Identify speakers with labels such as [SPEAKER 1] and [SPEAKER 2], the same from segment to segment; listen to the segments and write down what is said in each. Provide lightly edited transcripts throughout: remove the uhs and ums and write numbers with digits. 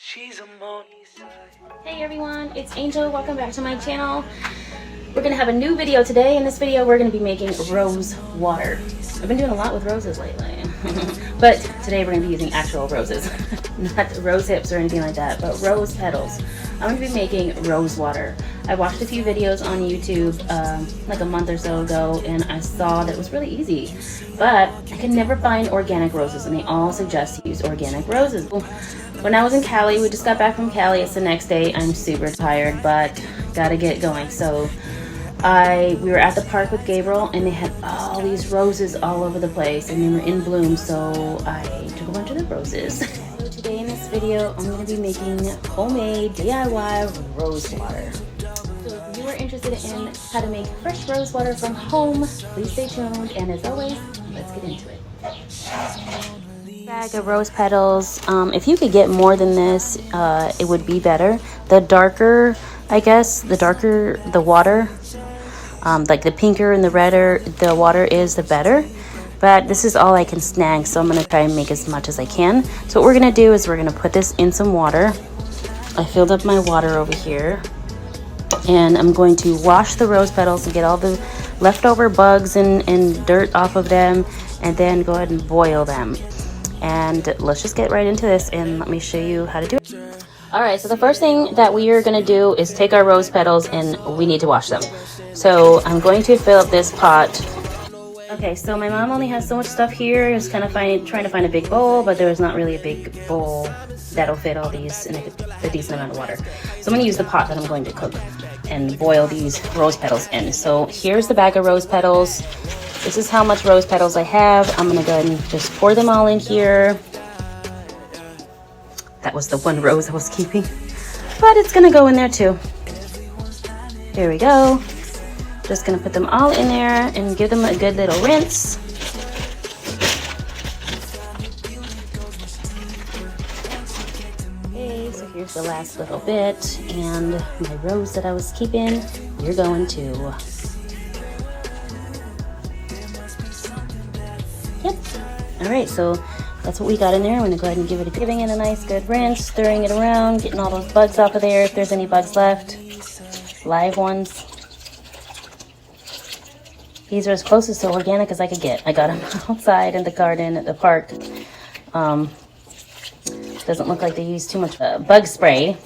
[SPEAKER 1] Hey everyone, it's Angel. Welcome back to my channel. We're gonna have a new video today. In this video, we're gonna be making rose water. I've been doing a lot with roses lately, but today we're gonna be using actual roses, not rose hips or anything like that, but rose petals. I'm gonna be making rose water. I watched a few videos on YouTube like a month or so ago, and I saw that it was really easy, but I could never find organic roses, and they all suggest to use organic roses. When I was in Cali, we just got back from Cali. It's the next day. I'm super tired, but gotta get going. So we were at the park with Gabriel, and they had all these roses all over the place, and they were in bloom. So I took a bunch of the roses. So today in this video, I'm gonna be making homemade DIY rose water. So if you are interested in how to make fresh rose water from home, please stay tuned. And as always, let's get into it. Bag of rose petals. If you could get more than this, it would be better. The darker, I guess, the darker the water, like the pinker and the redder the water is, the better. But this is all I can snag, so I'm going to try and make as much as I can. So what we're going to do is we're going to put this in some water. I filled up my water over here, and I'm going to wash the rose petals and get all the leftover bugs and dirt off of them, and then go ahead and boil them. And let's just get right into this, and let me show you how to do it. Alright, so the first thing that we are going to do is take our rose petals, and we need to wash them. So I'm going to fill up this pot. Okay, so my mom only has so much stuff here. I was kind of trying to find a big bowl, but there was not really a big bowl that'll fit all these in a decent amount of water. So I'm going to use the pot that I'm going to cook and boil these rose petals in. So here's the bag of rose petals. This is how much rose petals I have. I'm gonna go ahead and just pour them all in here. That was the one rose I was keeping, but it's gonna go in there too. Here we go. Just gonna put them all in there and give them a good little rinse. Okay, so here's the last little bit, and my rose that I was keeping, you're going to. Yep. All right, so that's what we got in there. I'm gonna go ahead and giving it a nice good rinse, stirring it around, getting all those bugs off of there if there's any bugs left, live ones. These are as close as to organic as I could get. I got them outside in the garden at the park. Doesn't look like they used too much bug spray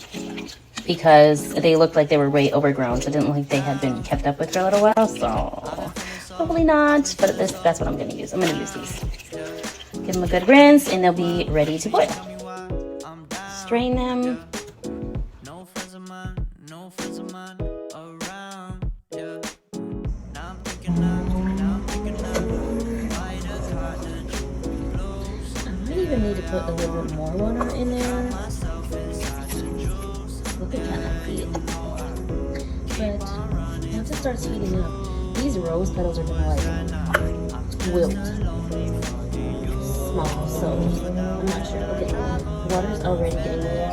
[SPEAKER 1] because they looked like they were way overgrown, so it didn't look like they had been kept up with for a little while. So probably not, but that's what I'm going to use. I'm going to use these. Give them a good rinse, and they'll be ready to boil. Strain them. I might even need to put a little bit more water in there. Look at that heat. But once it starts heating up, these rose petals are gonna like wilt. Small, so I'm not sure. Look at that. Water's already getting warm.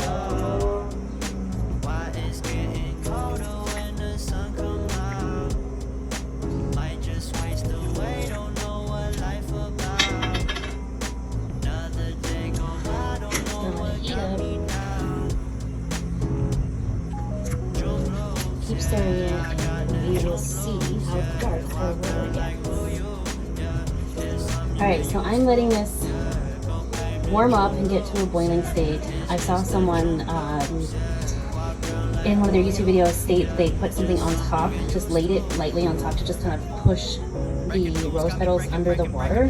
[SPEAKER 1] Keep stirring it, and we will see how dark our water gets. Alright, so I'm letting this warm up and get to a boiling state. I saw someone in one of their YouTube videos state they put something on top, just laid it lightly on top to just kind of push the rose petals under the water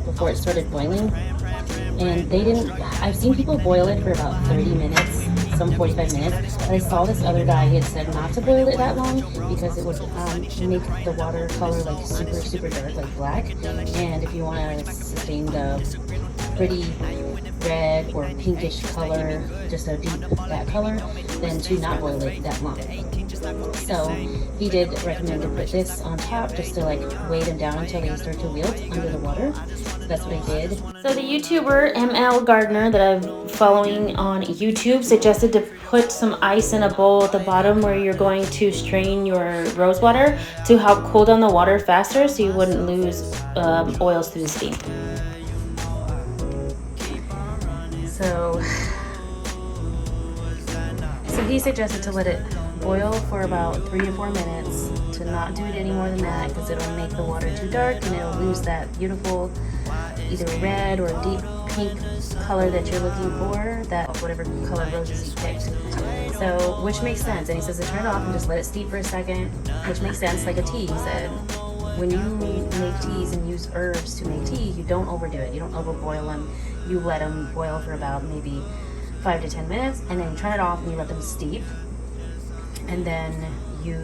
[SPEAKER 1] before it started boiling. And they didn't, I've seen people boil it for about 30 minutes, some 45 minutes, but I saw this other guy, he had said not to boil it that long because it would make the water color like super dark, like black. And if you want to sustain the pretty red or pinkish color, just a deep that color, then to not boil it that long. So he did recommend to put this on top just to like weigh them down until they start to wilt under the water. So that's what I did. So the YouTuber ML Gardner that I'm following on YouTube suggested to put some ice in a bowl at the bottom where you're going to strain your rose water to help cool down the water faster so you wouldn't lose oils through the steam. So So he suggested to let it boil for about 3 to 4 minutes, to not do it any more than that because it'll make the water too dark and it'll lose that beautiful either red or deep pink color that you're looking for, that whatever color roses you picked. So, which makes sense. And he says to turn it off and just let it steep for a second, which makes sense, like a tea, he said. When you make teas and use herbs to make tea, you don't overdo it. You don't overboil them. You let them boil for about maybe 5 to 10 minutes, and then you turn it off and you let them steep. And then you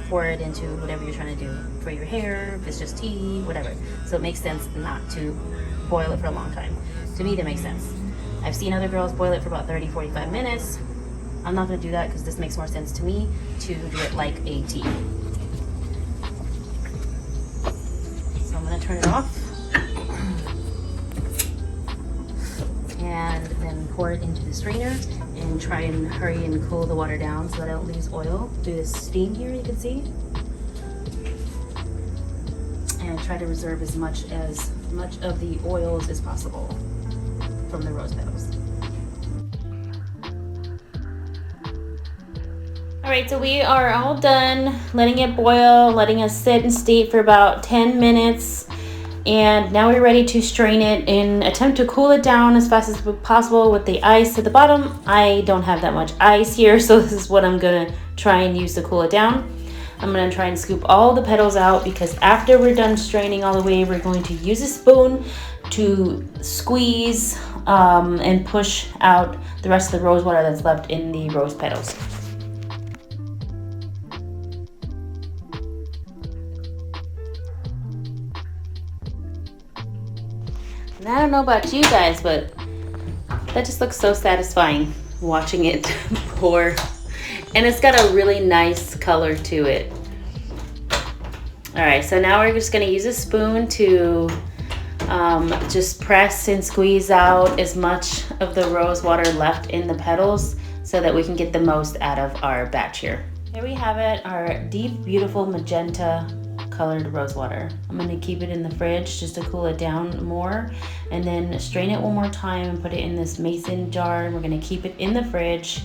[SPEAKER 1] pour it into whatever you're trying to do for your hair, if it's just tea, whatever. So it makes sense not to boil it for a long time. To me, that makes sense. I've seen other girls boil it for about 30-45 minutes. I'm not going to do that because this makes more sense to me to do it like a tea. So I'm going to turn it off and then pour it into the strainer and try and hurry and cool the water down so that I don't lose oil through this steam here, you can see. And try to reserve as much of the oils as possible from the rose petals. All right, so we are all done letting it boil, letting it sit and steep for about 10 minutes. And now we're ready to strain it and attempt to cool it down as fast as possible with the ice at the bottom. I don't have that much ice here, so this is what I'm gonna try and use to cool it down. I'm gonna try and scoop all the petals out because after we're done straining all the way, we're going to use a spoon to squeeze and push out the rest of the rose water that's left in the rose petals. And I don't know about you guys, but that just looks so satisfying watching it pour. And it's got a really nice color to it. All right, so now we're just gonna use a spoon to just press and squeeze out as much of the rose water left in the petals so that we can get the most out of our batch here. Here we have it, our deep, beautiful magenta colored rose water. I'm gonna keep it in the fridge just to cool it down more and then strain it one more time and put it in this mason jar. We're gonna keep it in the fridge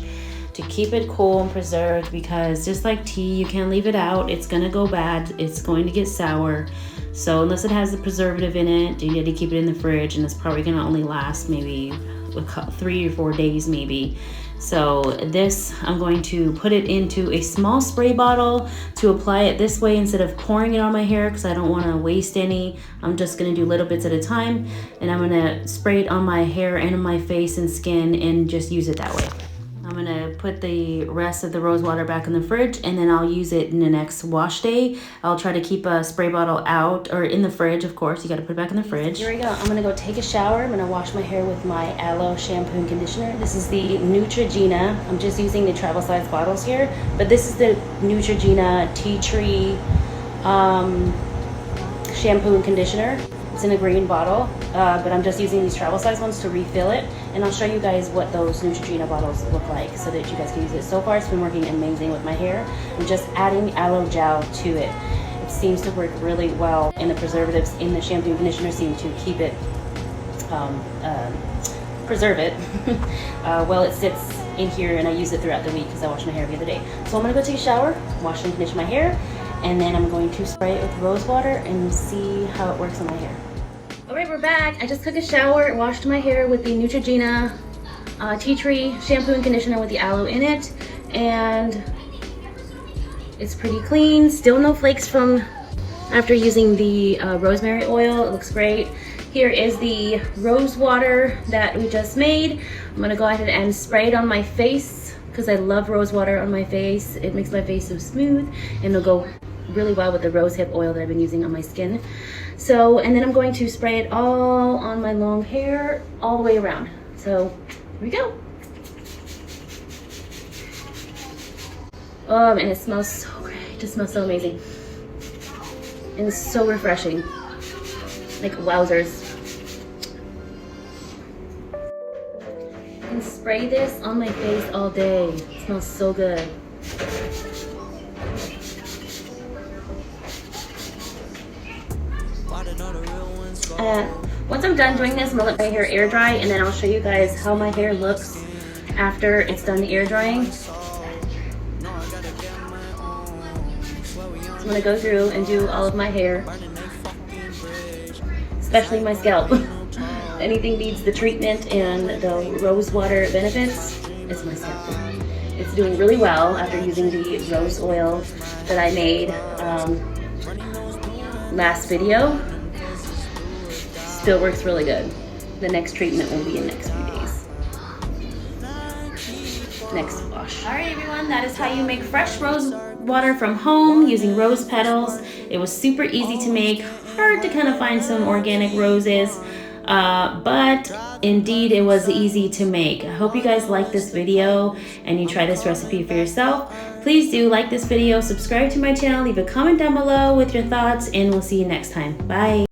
[SPEAKER 1] to keep it cool and preserved because just like tea, you can't leave it out. It's gonna go bad, it's going to get sour. So unless it has the preservative in it, you need to keep it in the fridge and it's probably gonna only last maybe 3 or 4 days maybe. So this, I'm going to put it into a small spray bottle to apply it this way instead of pouring it on my hair because I don't want to waste any. I'm just going to do little bits at a time and I'm going to spray it on my hair and on my face and skin and just use it that way. I'm going to put the rest of the rose water back in the fridge and then I'll use it in the next wash day. I'll try to keep a spray bottle out or in the fridge, of course. You got to put it back in the fridge. Here we go. I'm going to go take a shower. I'm going to wash my hair with my aloe shampoo and conditioner. This is the Neutrogena. I'm just using the travel size bottles here, but this is the Neutrogena tea tree shampoo and conditioner. It's in a green bottle, but I'm just using these travel size ones to refill it. And I'll show you guys what those Neutrogena bottles look like so that you guys can use it. So far, it's been working amazing with my hair. I'm just adding aloe gel to it. It seems to work really well, and the preservatives in the shampoo and conditioner seem to keep it, preserve it, while it sits in here, and I use it throughout the week because I wash my hair every other day. So I'm gonna go take a shower, wash and condition my hair, and then I'm going to spray it with rose water and see how it works on my hair. All right, we're back. I just took a shower and washed my hair with the Neutrogena tea tree shampoo and conditioner with the aloe in it, and it's pretty clean. Still no flakes from after using the rosemary oil. It looks great. Here is the rose water that we just made. I'm gonna go ahead and spray it on my face because I love rose water on my face. It makes my face so smooth and it'll go really well with the rosehip oil that I've been using on my skin. So, and then I'm going to spray it all on my long hair, all the way around. So, here we go. And it smells so great. It just smells so amazing. And it's so refreshing. Like wowzers. I can spray this on my face all day. It smells so good. Once I'm done doing this, I'm gonna let my hair air dry and then I'll show you guys how my hair looks after it's done air drying. So I'm gonna go through and do all of my hair, especially my scalp. Anything needs the treatment and the Rosewater benefits, it's my scalp. It's doing really well after using the rose oil that I made last video. Still works really good. The next treatment will be in next few days. Next wash. All right, everyone, that is how you make fresh rose water from home using rose petals. It was super easy to make, hard to kind of find some organic roses, but indeed it was easy to make. I hope you guys like this video and you try this recipe for yourself. Please do like this video, subscribe to my channel, leave a comment down below with your thoughts, and we'll see you next time. Bye.